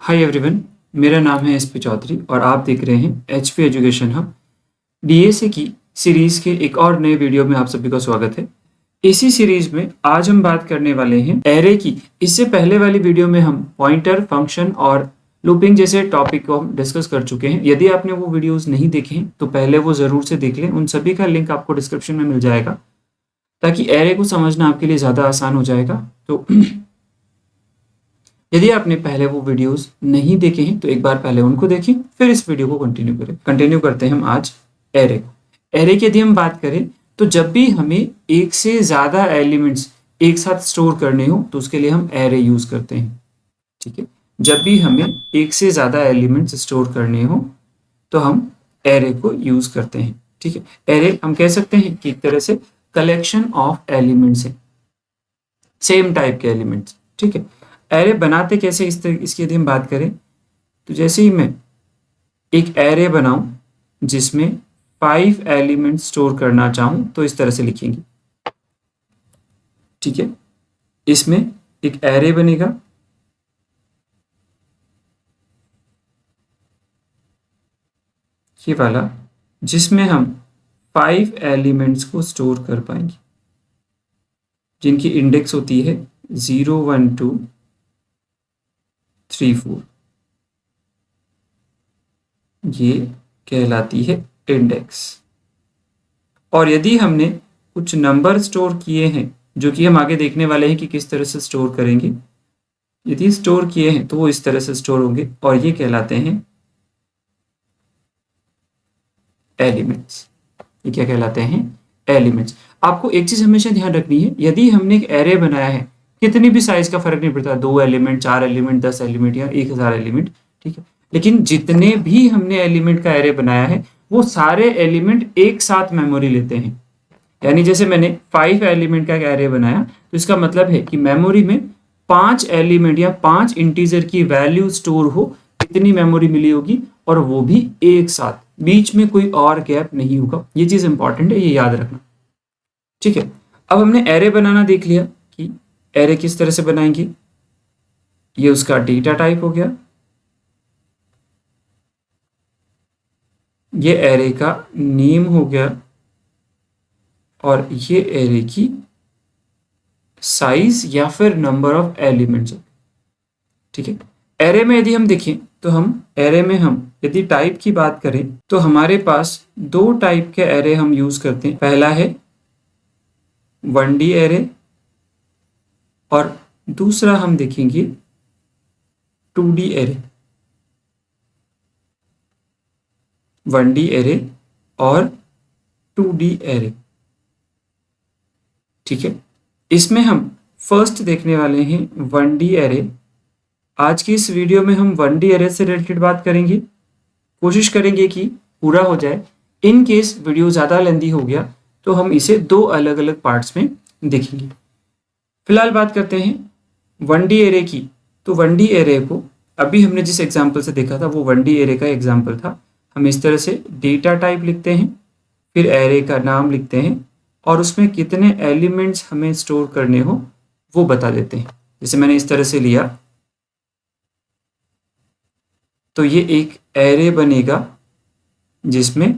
Hi everyone, मेरा नाम है एसपी चौधरी और आप देख रहे हैं एचपी एजुकेशन हब। डीएसए की सीरीज के एक और नए वीडियो में आप सभी का स्वागत है। इसी सीरीज में आज हम बात करने वाले हैं एरे की। इससे पहले वाली वीडियो में हम पॉइंटर, फंक्शन और लूपिंग जैसे टॉपिक को हम डिस्कस कर चुके हैं। यदि आपने वो वीडियोस नहीं देखे हैं तो पहले वो ज़रूर से देख लें। उन सभी का लिंक आपको डिस्क्रिप्शन में मिल जाएगा ताकि एरे को समझना आपके लिए ज़्यादा आसान हो जाएगा। तो यदि आपने पहले वो वीडियोस नहीं देखे हैं तो एक बार पहले उनको देखें, फिर इस वीडियो को कंटिन्यू करते हैं हम आज एरे को। एरे की यदि हम बात करें तो जब भी हमें एक से ज़्यादा एलिमेंट्स एक साथ स्टोर करने हो तो उसके लिए हम एरे यूज़ करते हैं। ठीक है, जब भी हमें एक से ज़्यादा एलिमेंट्स स्टोर करने हो तो हम एरे को यूज़ करते हैं। ठीक है, एरे हम कह सकते हैं कि एक तरह से कलेक्शन ऑफ एलिमेंट्स है, सेम टाइप के एलिमेंट्स। ठीक है, एरे बनाते कैसे इसकी यदि हम बात करें तो जैसे ही मैं एक एरे बनाऊं जिसमें 5 एलिमेंट स्टोर करना चाहूं तो इस तरह से लिखेंगे। ठीक है, इसमें एक एरे बनेगा, ये वाला, जिसमें हम 5 एलिमेंट्स को स्टोर कर पाएंगे जिनकी इंडेक्स होती है 0 1 2 3 4। ये कहलाती है इंडेक्स। और यदि हमने कुछ नंबर स्टोर किए हैं, जो कि हम आगे देखने वाले हैं कि किस तरह से स्टोर करेंगे, यदि स्टोर किए हैं तो वो इस तरह से स्टोर होंगे और ये कहलाते हैं एलिमेंट्स। ये क्या कहलाते हैं? एलिमेंट्स। आपको एक चीज हमेशा ध्यान रखनी है, यदि हमने एक एरे बनाया है, कितनी भी साइज का फर्क नहीं पड़ता, 2 एलिमेंट, 4 एलिमेंट, 10 एलिमेंट या 1000 एलिमेंट। ठीक है, लेकिन जितने भी हमने एलिमेंट का एरे बनाया है वो सारे एलिमेंट एक साथ मेमोरी लेते हैं। यानी जैसे मैंने 5 एलिमेंट का एरे बनाया तो इसका मतलब है कि मेमोरी में 5 एलिमेंट या 5 इंटीजर की वैल्यू स्टोर हो, इतनी मेमोरी मिली होगी, और वो भी एक साथ, बीच में कोई और गैप नहीं होगा। ये चीज इंपॉर्टेंट है, ये याद रखना। ठीक है, अब हमने एरे बनाना देख लिया कि एरे किस तरह से बनाएंगे। ये उसका डेटा टाइप हो गया, ये एरे का नेम हो गया, और ये एरे की साइज या फिर नंबर ऑफ एलिमेंट्स। ठीक है, एरे में यदि हम देखें तो हम एरे में हम यदि टाइप की बात करें तो हमारे पास 2 टाइप के एरे हम यूज करते हैं। पहला है 1D एरे और दूसरा हम देखेंगे 2D एरे। 1D एरे और 2D एरे। ठीक है, इसमें हम फर्स्ट देखने वाले हैं 1D एरे। आज की इस वीडियो में हम 1D एरे से रिलेटेड बात करेंगे, कोशिश करेंगे कि पूरा हो जाए। इन केस वीडियो ज़्यादा लेंदी हो गया तो हम इसे 2 अलग अलग पार्ट्स में देखेंगे। फिलहाल बात करते हैं 1D एरे की। तो 1D एरे को अभी हमने जिस एग्जाम्पल से देखा था वो 1D एरे का एग्जाम्पल था। हम इस तरह से डेटा टाइप लिखते हैं, फिर एरे का नाम लिखते हैं और उसमें कितने एलिमेंट्स हमें स्टोर करने हो वो बता देते हैं। जैसे मैंने इस तरह से लिया तो ये एक एरे बनेगा जिसमें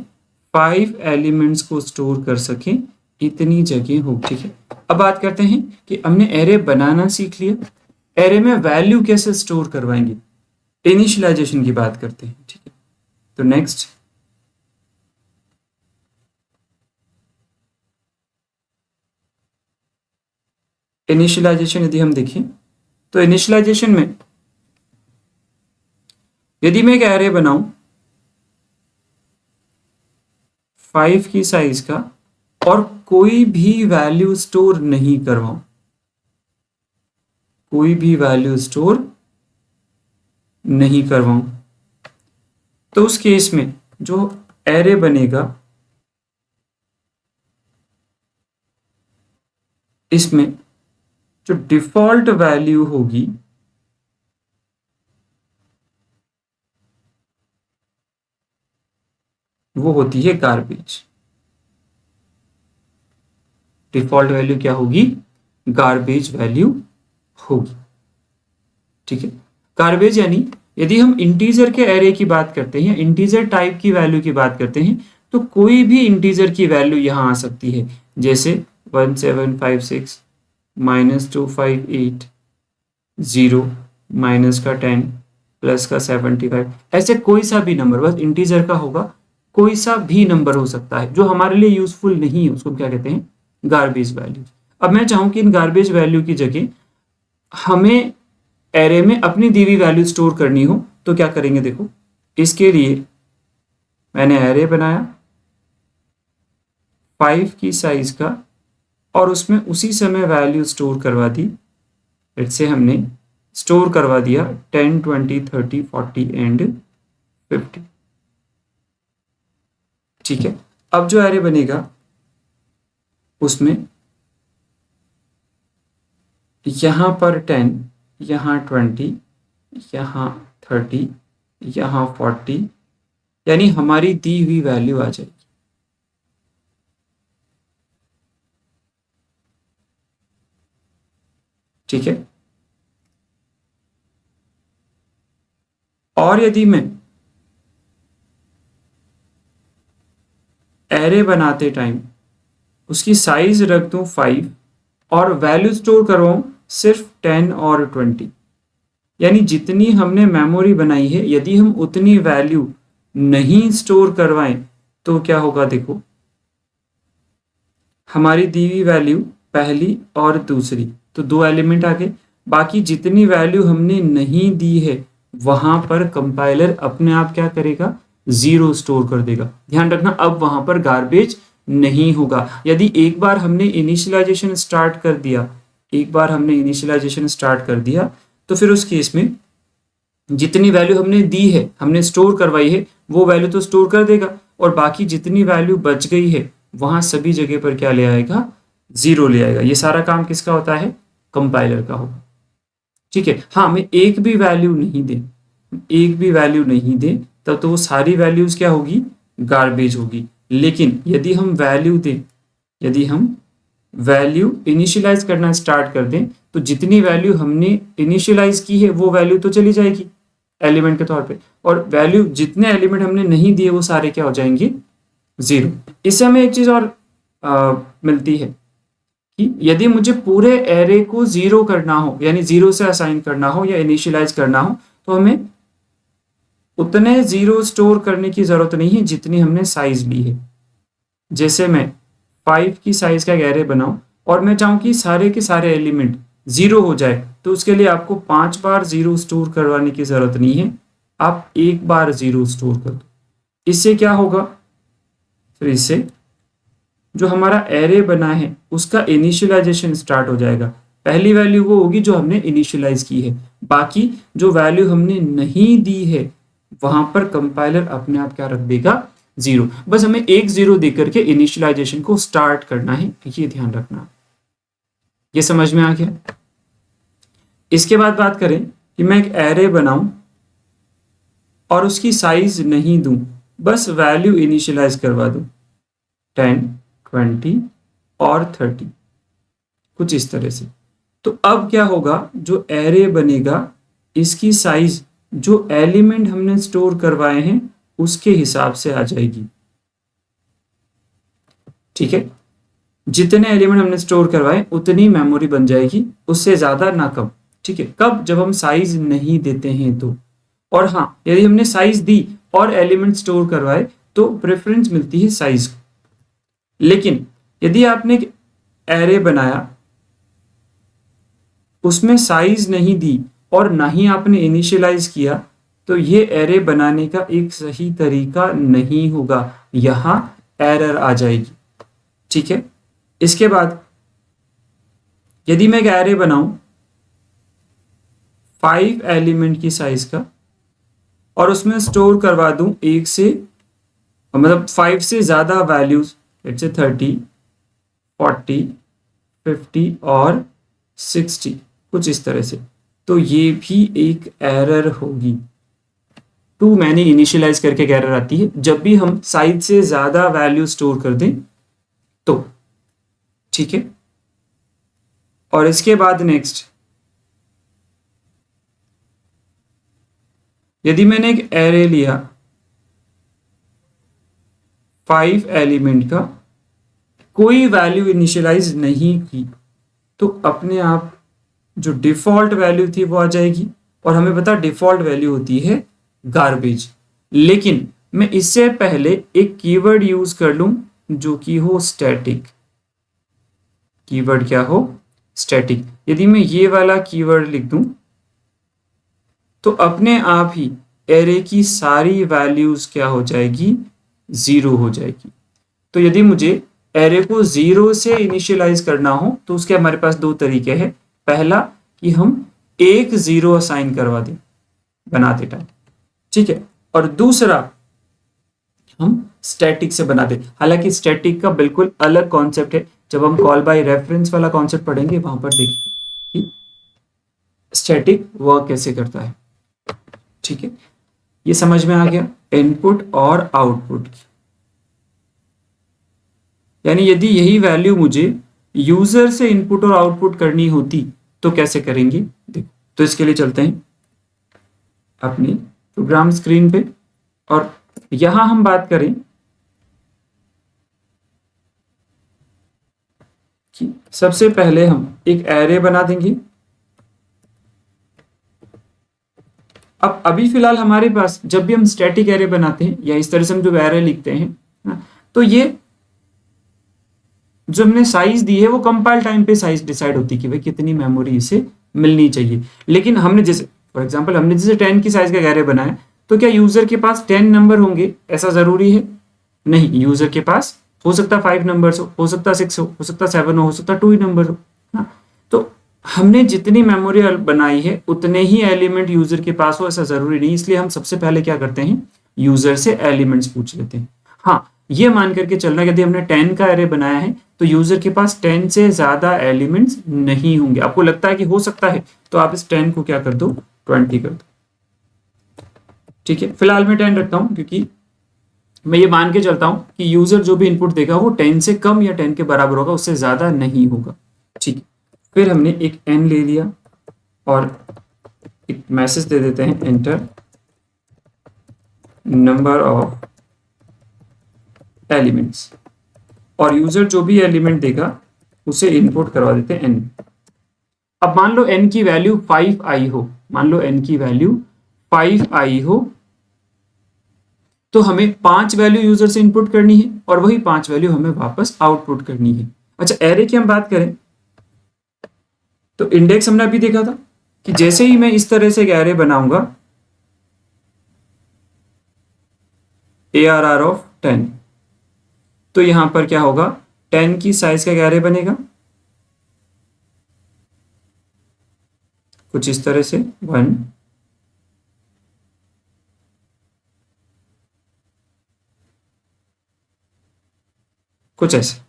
5 एलिमेंट्स को स्टोर कर सकें, इतनी जगह हो। ठीक है, अब बात करते हैं कि हमने एरे बनाना सीख लिया, एरे में वैल्यू कैसे स्टोर करवाएंगे, इनिशियलाइजेशन की बात करते हैं। ठीक है, तो नेक्स्ट इनिशियलाइजेशन यदि हम देखें तो इनिशियलाइजेशन में यदि मैं एक एरे बनाऊं 5 की साइज का और कोई भी वैल्यू स्टोर नहीं करवाऊं, कोई भी वैल्यू स्टोर नहीं करवाऊं, तो उस केस में जो एरे बनेगा इसमें जो डिफॉल्ट वैल्यू होगी वो होती है गार्बेज। डिफॉल्ट वैल्यू क्या होगी? गार्बेज वैल्यू होगी। ठीक है, गार्बेज यानी यदि हम इंटीजर के एरे की बात करते हैं, इंटीजर टाइप की वैल्यू की बात करते हैं, तो कोई भी इंटीजर की वैल्यू यहाँ आ सकती है, जैसे 1756 -258 0 माइनस का 10 प्लस का 75, ऐसे कोई सा भी नंबर, बस इंटीजर का होगा, कोई सा भी नंबर हो सकता है जो हमारे लिए यूजफुल नहीं है, उसको क्या कहते हैं, गार्बेज वैल्यू। अब मैं चाहूँ कि इन गार्बेज वैल्यू की जगह हमें एरे में अपनी दी हुई वैल्यू स्टोर करनी हो, तो क्या करेंगे, देखो इसके लिए मैंने एरे बनाया 5 की साइज का और उसमें उसी समय वैल्यू स्टोर करवा दी। इससे हमने स्टोर करवा दिया 10 20 30 40 एंड 50। ठीक है, अब जो एरे बनेगा उसमें यहां पर 10, यहां 20, यहां 30, यहां 40, यानी हमारी दी हुई वैल्यू आ जाएगी। ठीक है, और यदि मैं एरे बनाते टाइम उसकी साइज रख दूं 5 और वैल्यू स्टोर करवाऊं सिर्फ 10 और 20, यानी जितनी हमने मेमोरी बनाई है यदि हम उतनी वैल्यू नहीं स्टोर करवाएं तो क्या होगा, देखो हमारी दी हुई वैल्यू पहली और दूसरी तो 2 एलिमेंट आ गए, बाकी जितनी वैल्यू हमने नहीं दी है वहां पर कंपाइलर अपने आप क्या करेगा, 0 स्टोर कर देगा। ध्यान रखना, अब वहां पर गार्बेज नहीं होगा। यदि एक बार हमने इनिशियलाइजेशन स्टार्ट कर दिया, एक बार हमने इनिशियलाइजेशन स्टार्ट कर दिया, तो फिर उस केस में जितनी वैल्यू हमने दी है, हमने स्टोर करवाई है, वो वैल्यू तो स्टोर कर देगा, और बाकी जितनी वैल्यू बच गई है वहां सभी जगह पर क्या ले आएगा, 0 ले आएगा। ये सारा काम किसका होता है, कंपाइलर का होगा। ठीक है, हाँ मैं एक भी वैल्यू नहीं दे, एक भी वैल्यू नहीं दे तब तो वो सारी वैल्यूज क्या होगी, गार्बेज होगी। लेकिन यदि हम वैल्यू दें, यदि हम वैल्यू इनिशियलाइज करना स्टार्ट कर दें, तो जितनी वैल्यू हमने इनिशियलाइज की है वो वैल्यू तो चली जाएगी एलिमेंट के तौर पे, और वैल्यू जितने एलिमेंट हमने नहीं दिए वो सारे क्या हो जाएंगे, 0। इससे हमें एक चीज और मिलती है कि यदि मुझे पूरे एरे को 0 करना हो, यानी 0 से असाइन करना हो या इनिशियलाइज करना हो, तो हमें उतने 0 स्टोर करने की जरूरत नहीं है जितनी हमने साइज ली है। जैसे मैं 5 की साइज का एक एरे बनाऊं और मैं चाहूं कि सारे के सारे एलिमेंट 0 हो जाए, तो उसके लिए आपको 5 बार 0 स्टोर करवाने की जरूरत नहीं है, आप एक बार 0 स्टोर कर दो। इससे क्या होगा, फिर इससे जो हमारा एरे बना है उसका इनिशियलाइजेशन स्टार्ट हो जाएगा। पहली वैल्यू वो होगी जो हमने इनिशियलाइज की है, बाकी जो वैल्यू हमने नहीं दी है वहां पर कंपाइलर अपने आप क्या रख देगा, 0। बस हमें एक 0 देकर के इनिशियलाइजेशन को स्टार्ट करना है, ये ध्यान रखना। ये समझ में आ गया। इसके बाद बात करें कि मैं एक एरे बनाऊं और उसकी साइज नहीं दूं, बस वैल्यू इनिशियलाइज करवा दूं 10 20 और 30, कुछ इस तरह से। तो अब क्या होगा, जो एरे बनेगा इसकी साइज जो एलिमेंट हमने स्टोर करवाए हैं उसके हिसाब से आ जाएगी। ठीक है, जितने एलिमेंट हमने स्टोर करवाए उतनी मेमोरी बन जाएगी, उससे ज्यादा ना कम। ठीक है, कब, जब हम साइज नहीं देते हैं तो। और हाँ, यदि हमने साइज दी और एलिमेंट स्टोर करवाए तो प्रेफरेंस मिलती है साइज को। लेकिन यदि आपने एक एरे बनाया, उसमें साइज नहीं दी और ना ही आपने इनिशियलाइज किया, तो ये एरे बनाने का एक सही तरीका नहीं होगा, यहां एरर आ जाएगी। ठीक है, इसके बाद यदि मैं एक एरे बनाऊं 5 एलिमेंट की साइज का और उसमें स्टोर करवा दूं एक से, मतलब 5 से ज्यादा वैल्यूज, लेट्स से 30 40 50 और 60, कुछ इस तरह से, तो ये भी एक एरर होगी। टू मैनी इनिशियलाइज करके एक एरर आती है जब भी हम साइज से ज्यादा वैल्यू स्टोर कर दें तो। ठीक है, और इसके बाद नेक्स्ट यदि मैंने एक एरे लिया 5 एलिमेंट का, कोई वैल्यू इनिशियलाइज नहीं की, तो अपने आप जो डिफॉल्ट वैल्यू थी वो आ जाएगी। और हमें पता डिफॉल्ट वैल्यू होती है गार्बेज। लेकिन मैं इससे पहले एक कीवर्ड यूज कर लूं जो कि हो स्टैटिक। कीवर्ड क्या हो? स्टैटिक। यदि मैं ये वाला कीवर्ड लिख दूं तो अपने आप ही एरे की सारी वैल्यूज क्या हो जाएगी? 0 हो जाएगी। तो यदि मुझे एरे को 0 से इनिशियलाइज करना हो तो उसके हमारे पास दो तरीके हैं। पहला कि हम एक 0 असाइन करवा दें बनाते टाइम, ठीक है। और दूसरा हम स्टैटिक से बना दें। हालांकि स्टैटिक का बिल्कुल अलग कॉन्सेप्ट है, जब हम कॉल बाय रेफरेंस वाला कॉन्सेप्ट पढ़ेंगे वहां पर देखेंगे कि स्टैटिक वर्क कैसे करता है, ठीक है। ये समझ में आ गया इनपुट और आउटपुट की। यानी यदि यही वैल्यू मुझे यूजर से इनपुट और आउटपुट करनी होती तो कैसे करेंगे देखो। तो इसके लिए चलते हैं अपनी प्रोग्राम स्क्रीन पे और यहां हम बात करें कि सबसे पहले हम एक एरे बना देंगे। अब अभी फिलहाल हमारे पास जब भी हम स्टैटिक एरे बनाते हैं या इस तरह से हम जो एरे लिखते हैं तो ये जो हमने साइज दी है वो कंपाइल टाइम पे साइज डिसाइड होती है कि भाई कितनी मेमोरी इसे मिलनी चाहिए। लेकिन हमने जैसे फॉर एग्जांपल हमने जैसे 10 की साइज का एरे बनाया तो क्या यूजर के पास 10 नंबर होंगे ऐसा जरूरी है? नहीं, यूजर के पास हो सकता है 5 नंबर हो सकता है 6 हो सकता है 7 हो सकता है 2 ही नंबर हो ना। तो हमने जितनी मेमोरी बनाई है उतने ही एलिमेंट यूजर के पास हो ऐसा जरूरी नहीं। इसलिए हम सबसे पहले क्या करते हैं, यूजर से एलिमेंट्स पूछ लेते हैं। हाँ, ये मान करके चलना यदि हमने 10 का एरे बनाया है तो यूजर के पास 10 से ज्यादा एलिमेंट्स नहीं होंगे। आपको लगता है कि हो सकता है तो आप इस 10 को क्या कर दो, 20 कर दो, ठीक है। फिलहाल मैं 10 रखता हूं क्योंकि मैं ये मान के चलता हूं कि यूजर जो भी इनपुट देगा वो 10 से कम या 10 के बराबर होगा, उससे ज्यादा नहीं होगा, ठीक है। फिर हमने एक n ले लिया और एक मैसेज दे देते हैं एंटर नंबर ऑफ एलिमेंट्स, और यूजर जो भी एलिमेंट देगा उसे इनपुट करवा देते हैं n। अब मान लो n की वैल्यू 5i हो, मान लो n की वैल्यू 5i हो तो हमें 5 वैल्यू यूजर से इनपुट करनी है और वही 5 वैल्यू हमें वापस आउटपुट करनी है। अच्छा, एरे की हम बात करें तो इंडेक्स हमने अभी देखा था कि जैसे ही मैं इस तरह से एक एरे बनाऊंगा ARR ऑफ 10 तो यहां पर क्या होगा, 10 की साइज का एरे बनेगा कुछ इस तरह से 1 कुछ ऐसे।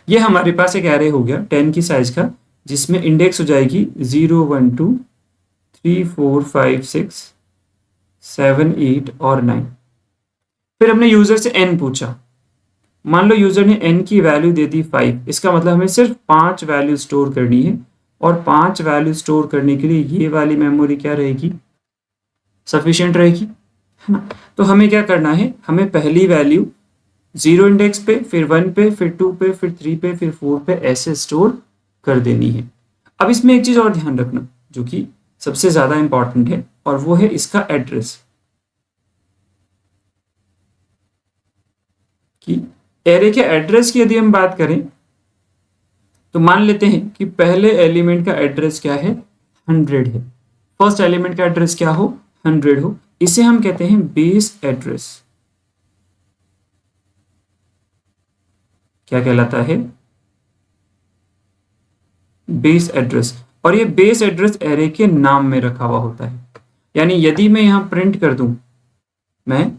ये हमारे पास एक एरे हो गया 10 की साइज का जिसमें इंडेक्स हो जाएगी 0 1 2 3 4 5 6 7 8 और 9। फिर हमने यूजर से n पूछा, मान लो यूजर ने n की वैल्यू दे दी 5, इसका मतलब हमें सिर्फ 5 वैल्यू स्टोर करनी है और 5 वैल्यू स्टोर करने के लिए ये वाली मेमोरी क्या रहेगी, सफिशिएंट रहेगी, है ना। तो हमें क्या करना है, हमें पहली वैल्यू 0 इंडेक्स पे, फिर 1 पे, फिर 2 पे, फिर 3 पे, फिर 4 पे ऐसे स्टोर कर देनी है। अब इसमें एक चीज और ध्यान रखना जो कि सबसे ज्यादा इंपॉर्टेंट है और वो है इसका एड्रेस, कि एरे के एड्रेस की यदि हम बात करें तो मान लेते हैं कि पहले एलिमेंट का एड्रेस क्या है, 100 है। फर्स्ट एलिमेंट का एड्रेस क्या हो, 100 हो। इसे हम कहते हैं बेस एड्रेस। क्या कहलाता है, बेस एड्रेस। और ये बेस एड्रेस एरे के नाम में रखा हुआ होता है। यानी यदि मैं यहां प्रिंट कर दूं, मैं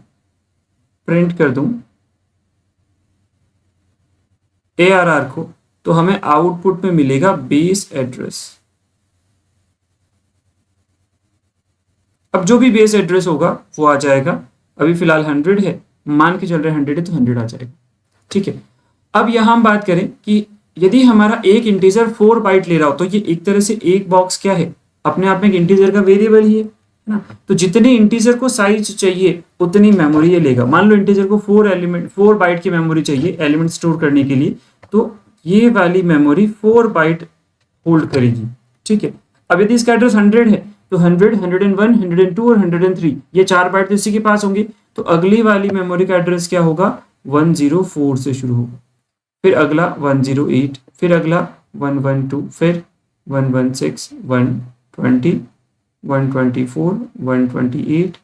प्रिंट कर दूं ARR को, तो हमें आउटपुट में मिलेगा बेस एड्रेस। अब जो भी बेस एड्रेस होगा वो आ जाएगा। अभी फिलहाल 100 है, मान के चल रहे 100 है तो 100 आ जाएगा, ठीक है। अब यहां हम बात करें कि यदि हमारा एक इंटीजर 4 बाइट ले रहा हो तो ये एक तरह से एक बॉक्स क्या है, अपने आप में एक इंटीजर का वेरिएबल ही है ना। तो जितने इंटीजर को साइज चाहिए उतनी मेमोरी ये लेगा। मान लो इंटीजर को 4 बाइट की मेमोरी चाहिए एलिमेंट स्टोर करने के लिए, तो ये वाली मेमोरी 4 बाइट होल्ड करेगी, ठीक है। अब यदि इसका एड्रेस 100 है तो 100, 101, 102 और 103 ये 4 बाइट तो इसी के पास होंगे। तो अगली वाली मेमोरी का एड्रेस क्या होगा, 104 से शुरू होगा, फिर अगला 108, फिर अगला 112, फिर 116, 120, 124, 128,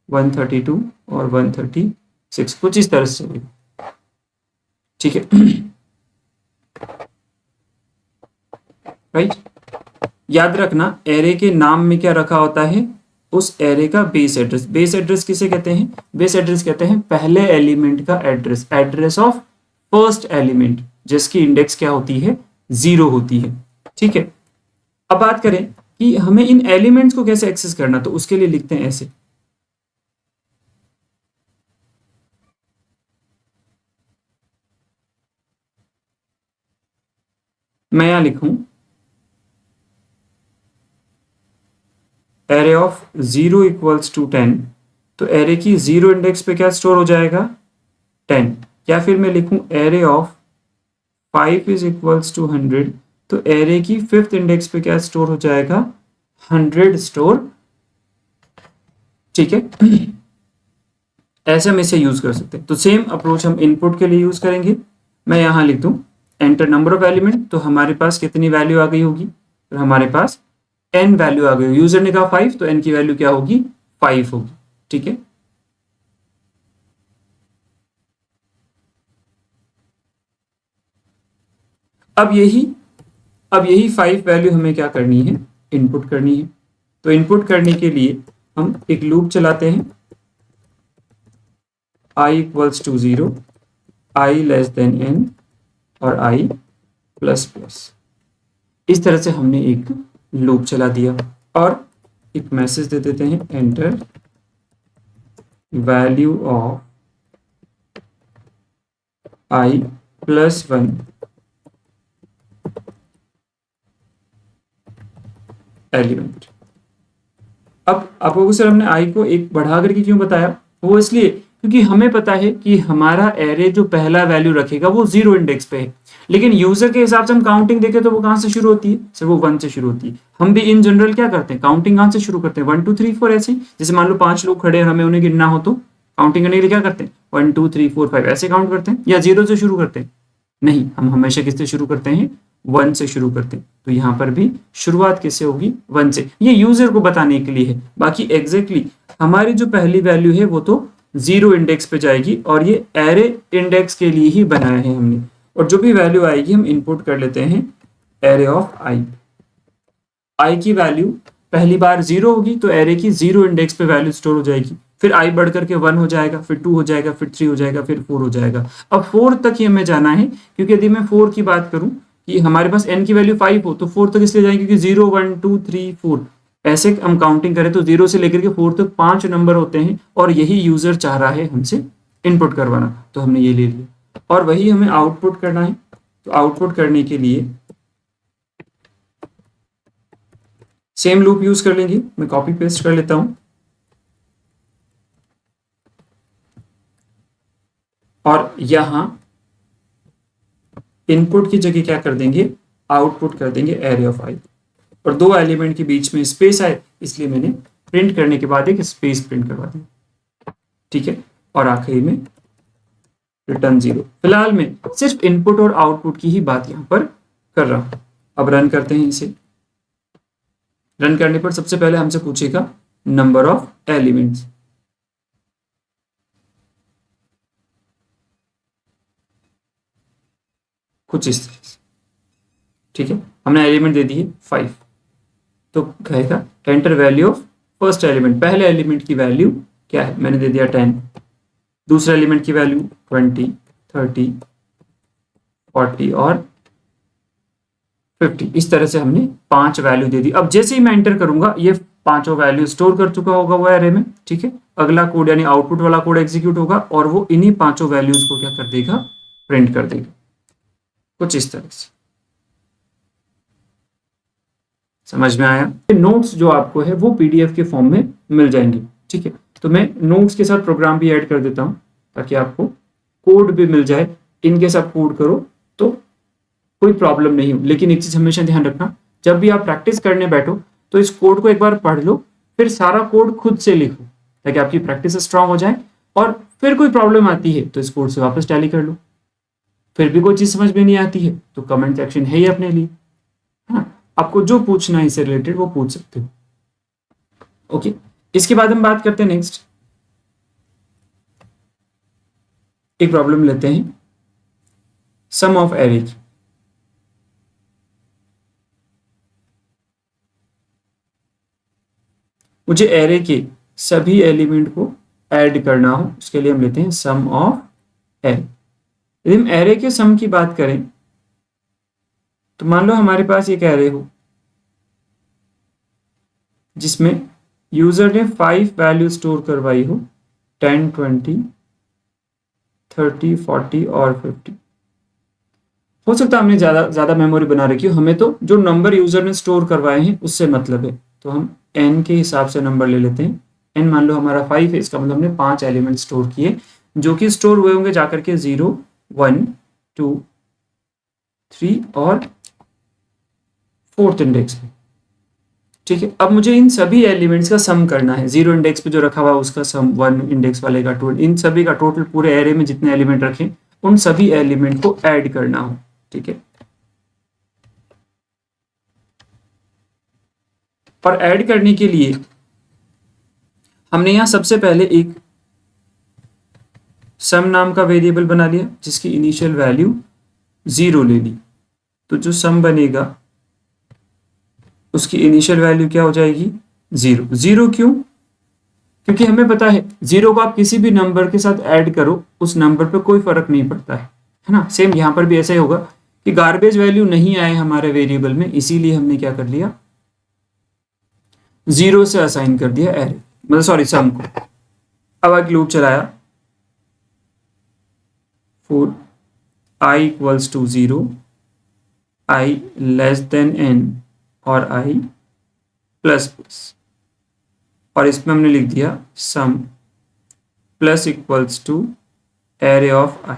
132 और 136, कुछ इस तरह से चलेगा, ठीक है। राइट, याद रखना एरे के नाम में क्या रखा होता है, उस एरे का बेस एड्रेस। बेस एड्रेस किसे कहते हैं, बेस एड्रेस कहते हैं पहले एलिमेंट का address, address of first element, जिसकी इंडेक्स क्या होती है, 0 होती है, ठीक है। अब बात करें कि हमें इन एलिमेंट्स को कैसे एक्सेस करना, तो उसके लिए लिखते हैं ऐसे, मैं यहां लिखूं एरे ऑफ 0 इक्वल्स टू 10, तो एरे की 0 इंडेक्स पे क्या स्टोर हो जाएगा, 10। या फिर मैं लिखूं array of 5 is equals to 100, तो एरे की 5th इंडेक्स पे क्या स्टोर हो जाएगा, 100 स्टोर, ठीक है। ऐसे हम इसे यूज कर सकते हैं। तो सेम अप्रोच हम इनपुट के लिए यूज करेंगे। मैं यहां लिख दूं एंटर नंबर ऑफ एलिमेंट, तो हमारे पास कितनी वैल्यू आ गई होगी, तो हमारे पास n वैल्यू आ गई। यूजर ने कहा 5, तो n की वैल्यू क्या होगी, 5 होगी, ठीक है। अब यही 5 वैल्यू हमें क्या करनी है, इनपुट करनी है। तो इनपुट करने के लिए हम एक लूप चलाते हैं, i equals to 0, i less than n और i प्लस प्लस। इस तरह से हमने एक लूप चला दिया और एक मैसेज दे देते हैं enter value of i plus 1 element. अब आप लोगों से हमने i को एक बढ़ा करके क्यों बताया, वो इसलिए क्योंकि हमें पता है कि हमारा एरे जो पहला वैल्यू रखेगा वो 0 इंडेक्स पे है, लेकिन यूजर के हिसाब से हम काउंटिंग देखें तो वो कहां से शुरू होती है, सिर्फ वो 1 से शुरू होती है। हम भी इन जनरल क्या करते हैं, काउंटिंग कहां से शुरू करते हैं, 1 2 3 4 ऐसे। जैसे मान लो 5 लोग खड़े हैं, हमें उन्हें गिनना हो तो काउंटिंग करने के लिए क्या करते हैं, 1 2 3 4 5 ऐसे काउंट करते हैं, या 0 से शुरू करते हैं, नहीं, हम हमेशा किससे शुरू करते हैं, 1 से शुरू करते हैं। तो यहाँ पर भी शुरुआत किससे होगी, 1 से। ये यूजर को बताने के लिए है, बाकी एग्जैक्टली हमारी जो पहली वैल्यू है वो तो 0 इंडेक्स पे जाएगी, और ये एरे इंडेक्स के लिए ही बनाया है हमने। और जो भी वैल्यू आएगी हम इनपुट कर लेते हैं एरे ऑफ आई की वैल्यू पहली बार 0 होगी तो एरे की 0 इंडेक्स पे वैल्यू स्टोर हो जाएगी, फिर i बढ़ करके 1 हो जाएगा, फिर 2 हो जाएगा, फिर 3 हो जाएगा, फिर 4 हो जाएगा। अब 4 तक ही हमें जाना है, क्योंकि यदि मैं 4 की बात करूं कि हमारे पास n की वैल्यू 5 हो तो 4 तक इसलिए जाएंगे क्योंकि 0 1 2 3 4 ऐसे हम काउंटिंग करें तो 0 से लेकर के 4 तक 5 नंबर होते हैं, और यही यूजर चाह रहा है हमसे इनपुट करवाना, तो हमने ये ले लिया। और वही हमें आउटपुट करना है, तो आउटपुट करने के लिए सेम लूप यूज कर लेंगे। मैं कॉपी पेस्ट कर लेता हूं और यहां इनपुट की जगह क्या कर देंगे, आउटपुट कर देंगे एरे ऑफ आई। और 2 एलिमेंट के बीच में स्पेस आए इसलिए मैंने प्रिंट करने के बाद एक स्पेस प्रिंट करवा दी, ठीक है। और आखिरी में रिटर्न 0। फिलहाल मैं सिर्फ इनपुट और आउटपुट की ही बात यहां पर कर रहा हूं। अब रन करते हैं इसे। रन करने पर सबसे पहले हमसे पूछेगा नंबर ऑफ एलिमेंट्स, कुछ इस तरह से, ठीक है। हमने एलिमेंट दे दिए 5, तो कहेगा enter value of first element. पहले एलिमेंट की वैल्यू क्या है, मैंने दे दिया 10, दूसरे एलिमेंट की वैल्यू 20 30 40 और 50। इस तरह से हमने 5 वैल्यू दे दी। अब जैसे ही मैं एंटर करूंगा ये 5 वैल्यू स्टोर कर चुका होगा वो एरे में, ठीक है। अगला कोड यानी आउटपुट वाला कोड एग्जीक्यूट होगा और वो इन्हीं 5 वैल्यूज को क्या कर देगा, प्रिंट कर देगा, कुछ इस तरह से। समझ में आया? नोट्स जो आपको है वो पीडीएफ के फॉर्म में मिल जाएंगे, ठीक है। तो मैं नोट्स के साथ प्रोग्राम भी ऐड कर देता हूँ ताकि आपको कोड भी मिल जाए। इनकेस आप कोड करो तो कोई प्रॉब्लम नहीं हो। लेकिन एक चीज हमेशा ध्यान रखना, जब भी आप प्रैक्टिस करने बैठो तो इस कोड को एक बार पढ़ लो, फिर सारा कोड खुद से लिखो ताकि आपकी प्रैक्टिस स्ट्रांग हो जाए। और फिर कोई प्रॉब्लम आती है तो इस कोड से वापस टैली कर लो। फिर भी कोई चीज समझ में नहीं आती है तो कमेंट सेक्शन है ही अपने लिए, है ना। आपको जो पूछना है इससे रिलेटेड वो पूछ सकते हो। ओके, इसके बाद हम बात करते हैं नेक्स्ट एक प्रॉब्लम लेते हैं सम ऑफ एरे की। मुझे एरे के सभी एलिमेंट को ऐड करना हो, उसके लिए हम लेते हैं सम ऑफ एरे। यदि हम एरे के सम की बात करें तो मान लो हमारे पास एक एरे हो जिसमें यूजर ने 5 वैल्यू स्टोर करवाई हो, 10, 20, 30, 40 और 50। हो सकता है हमने ज्यादा मेमोरी बना रखी हो, हमें तो जो नंबर यूजर ने स्टोर करवाए हैं उससे मतलब है। तो हम n के हिसाब से नंबर ले लेते हैं। n मान लो हमारा 5 है, इसका मतलब हमने 5 एलिमेंट स्टोर किए जो कि स्टोर हुए होंगे जाकर के 0, 1, 2, 3 और 4th इंडेक्स पे, ठीक है। अब मुझे इन सभी एलिमेंट्स का सम करना है। 0 इंडेक्स पे जो रखा हुआ उसका सम, 1 इंडेक्स वाले का टोटल, इन सभी का टोटल पूरे एरे में जितने एलिमेंट रखे उन सभी एलिमेंट को ऐड करना हो, ठीक है। और ऐड करने के लिए हमने यहां सबसे पहले एक सम नाम का वेरिएबल बना लिया जिसकी इनिशियल वैल्यू 0 ले ली। तो जो सम बनेगा उसकी इनिशियल वैल्यू क्या हो जाएगी? 0। 0 क्यों? क्योंकि हमें पता है 0 को आप किसी भी नंबर के साथ ऐड करो उस नंबर पे कोई फर्क नहीं पड़ता है ना। सेम यहां पर भी ऐसा ही होगा कि गार्बेज वैल्यू नहीं आए हमारे वेरिएबल में, इसीलिए हमने क्या कर लिया, 0 से असाइन कर दिया एरे, मतलब सॉरी सम को। अब एक लूप चलाया for i equals to 0, i less than n और i प्लस प्लस, और इसमें हमने लिख दिया sum plus equals to array of i,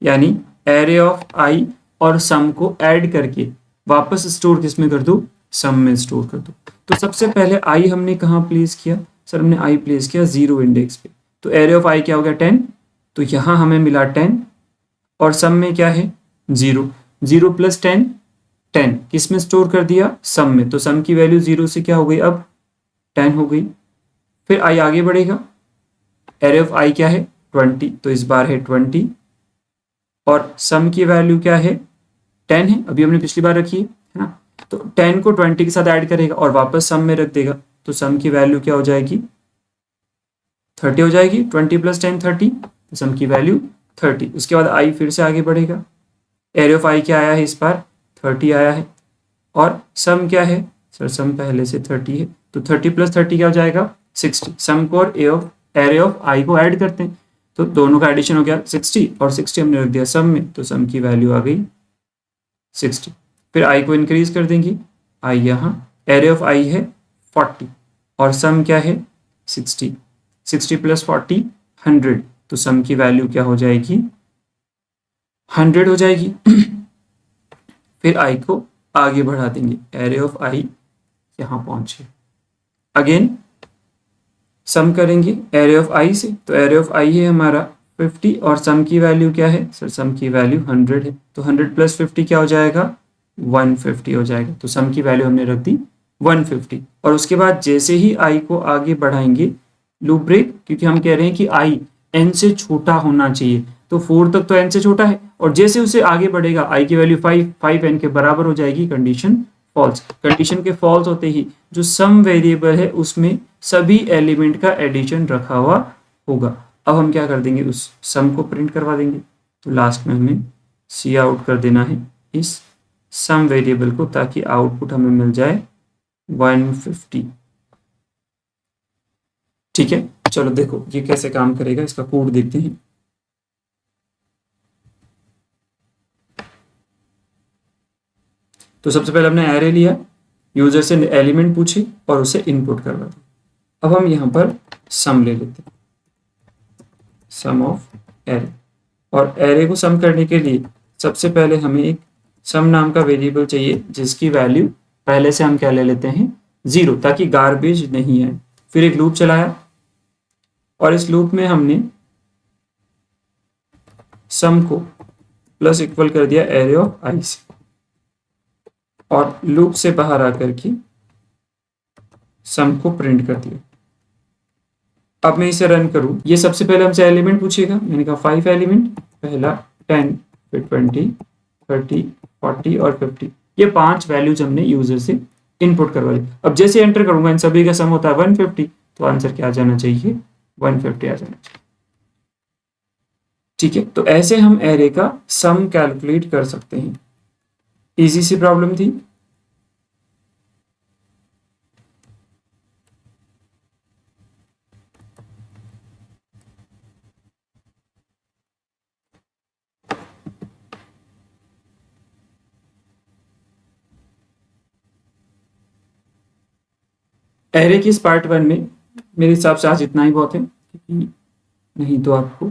यानी एरे ऑफ i और सम को ऐड करके वापस स्टोर किसमें कर दो? सम में स्टोर कर दो। तो सबसे पहले i हमने कहाँ प्लेस किया? सर हमने i प्लेस किया 0 इंडेक्स पे। तो एरे ऑफ i क्या हो गया? 10। तो यहां हमें मिला 10 और सम में क्या है? 0। 0 प्लस 10, 10 किस में स्टोर कर दिया? सम में। तो सम की वैल्यू 0 से क्या हो गई? अब 10 हो गई। फिर i आगे बढ़ेगा, एरे ऑफ i क्या है? 20, तो इस बार है 20 और सम की वैल्यू क्या है? 10 है, अभी हमने पिछली बार रखी है ना। तो 10 को 20 के साथ ऐड करेगा और वापस सम में रख देगा। तो सम की वैल्यू क्या हो जाएगी? 30 हो जाएगी। 20 प्लस 10 30, तो सम की वैल्यू 30। उसके बाद i फिर से आगे बढ़ेगा, एरे ऑफ i क्या आया है? इस बार 30 आया है और सम क्या है? सर सम पहले से 30 है, तो 30 प्लस 30 क्या हो जाएगा? 60। सम को और एरे ऑफ i को ऐड करते हैं तो दोनों का एडिशन हो गया 60 और 60 हमने रख दिया सम में, तो सम की वैल्यू आ गई 60। फिर i को इंक्रीज कर देंगे, i यहाँ एरे ऑफ i है 40 और सम क्या है? 60। 60 प्लस 40 100, तो सम की वैल्यू क्या हो जाएगी? 100 हो जाएगी। फिर i को आगे बढ़ा देंगे, एरे ऑफ i यहाँ पहुंचे। अगेन सम करेंगे एरे ऑफ i से, तो एरे ऑफ i है हमारा 50 और सम की वैल्यू क्या है? सर सम की वैल्यू 100 है, तो 100 प्लस 50 क्या हो जाएगा? 150 हो जाएगा। तो सम की वैल्यू हमने रख दी 150। और उसके बाद जैसे ही i को आगे बढ़ाएंगे, लूप ब्रेक, क्योंकि हम कह रहे हैं कि i n से छोटा होना चाहिए, तो 4 तक तो n से छोटा है और जैसे उसे आगे बढ़ेगा i की वैल्यू 5 n के बराबर हो जाएगी, कंडीशन फॉल्स। कंडीशन के फॉल्स होते ही जो सम वेरिएबल है उसमें सभी एलिमेंट का एडिशन रखा हुआ होगा। अब हम क्या कर देंगे? उस सम को प्रिंट करवा देंगे। तो लास्ट में हमें सी आउट कर देना है इस सम वेरिएबल को ताकि आउटपुट हमें मिल जाए 150। ठीक है, चलो देखो ये कैसे काम करेगा, इसका कोड देखते हैं। तो सबसे पहले हमने एरे लिया, यूजर से एलिमेंट पूछे और उसे इनपुट करवा दिया। अब हम यहाँ पर सम ले लेते हैं, सम ऑफ एरे। और एरे को सम करने के लिए सबसे पहले हमें एक सम नाम का वेरिएबल चाहिए जिसकी वैल्यू पहले से हम क्या ले लेते हैं 0, ताकि गार्बेज नहीं आए। फिर एक लूप चलाया और इस लूप में हमने सम को प्लस इक्वल कर दिया एरे ऑफ आई से, और लूप से बाहर आकर के सम को प्रिंट कर दिया। अब मैं इसे रन करूं, ये सबसे पहले हमसे एलिमेंट पूछेगा। मैंने कहा 5 एलिमेंट, पहला 10, फिर 20, 30, 40 और 50। ये 5 वैल्यूज हमने यूजर से इनपुट करवा ली। अब जैसे एंटर करूंगा इन सभी का सम होता है 150, तो आंसर क्या आ जाना चाहिए 150 आ जाना चाहिए। ठीक है, तो ऐसे हम एरे का सम कैलकुलेट कर सकते हैं। इजी सी प्रॉब्लम थी। एरे की इस पार्ट 1 में मेरे हिसाब से आज इतना ही बहुत है, नहीं तो आपको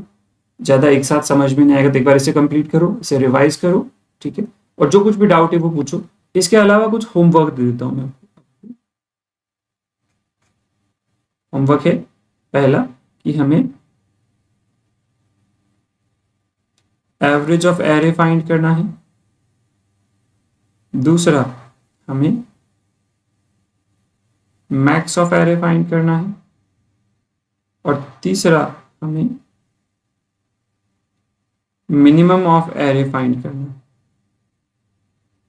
ज़्यादा एक साथ समझ में नहीं आएगा। तो एक बार इसे कंप्लीट करो, इसे रिवाइज करो, ठीक है। और जो कुछ भी डाउट है वो पूछो। इसके अलावा कुछ होमवर्क दे देता हूँ मैं आपको। होमवर्क है पहला कि हमें एवरेज ऑफ एरे फाइंड करना है। दूसरा, हमें मैक्स ऑफ एरे फाइंड करना है। और तीसरा, हमें मिनिमम ऑफ एरे फाइंड करना है।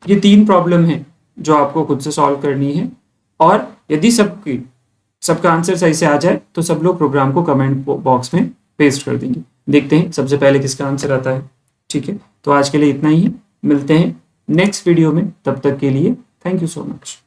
ये 3 प्रॉब्लम है जो आपको खुद से सॉल्व करनी है। और यदि सबका आंसर सही से आ जाए तो सब लोग प्रोग्राम को कमेंट बॉक्स में पेस्ट कर देंगे। देखते हैं सबसे पहले किसका आंसर आता है। ठीक है, तो आज के लिए इतना ही है। मिलते हैं नेक्स्ट वीडियो में, तब तक के लिए थैंक यू सो मच।